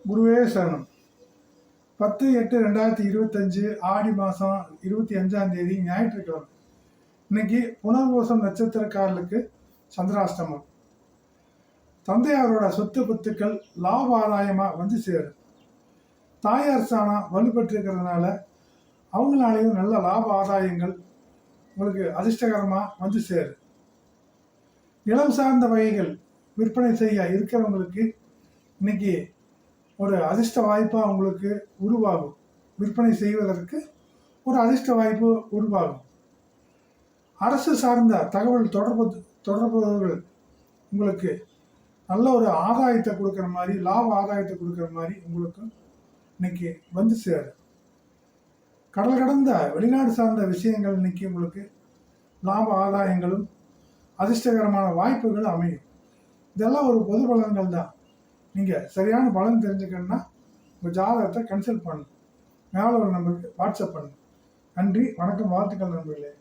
குருவே சரணம். 10/8/2025 ஆடி மாதம் 25ஆம் தேதி ஞாயிற்றுக்கிழமை. இன்னைக்கு புனர்பூசம் நட்சத்திரக்காரர்களுக்கு சந்திராஷ்டமம். தந்தையாரோட சொத்து பத்துக்கள் லாப ஆதாயமாக வந்து சேரும். தாயார் ஸ்தானம் வலுப்பெற்றிருக்கிறதுனால அவங்களாலையும் நல்ல லாப ஆதாயங்கள் உங்களுக்கு அதிர்ஷ்டகரமாக வந்து சேரும். நிலம் சார்ந்த வகைகள் விற்பனை செய்ய இருக்கிறவங்களுக்கு இன்னைக்கு ஒரு அதிர்ஷ்ட வாய்ப்பாக உங்களுக்கு உருவாகும். விற்பனை செய்வதற்கு ஒரு அதிர்ஷ்ட வாய்ப்பு உருவாகும். அரசு சார்ந்த தகவல் தொடர்புகள் உங்களுக்கு நல்ல ஒரு ஆதாயத்தை கொடுக்குற மாதிரி, லாப ஆதாயத்தை கொடுக்குற மாதிரி உங்களுக்கு இன்னைக்கு வந்து சேரும். கடல் கடந்த வெளிநாடு சார்ந்த விஷயங்கள் இன்னைக்கு உங்களுக்கு லாப ஆதாயங்களும் அதிர்ஷ்டகரமான வாய்ப்புகளும் அமையும். இதெல்லாம் ஒரு பொது பலன்கள் தான். நீங்கள் சரியான பலன் தெரிஞ்சுக்கணுன்னா உங்கள் ஜாதகத்தை கன்சல்ட் பண்ணணும். மேலே ஒரு நம்பருக்கு வாட்ஸ்அப் பண்ணணும். நன்றி, வணக்கம், வாழ்த்துக்கள் நண்பர்களே.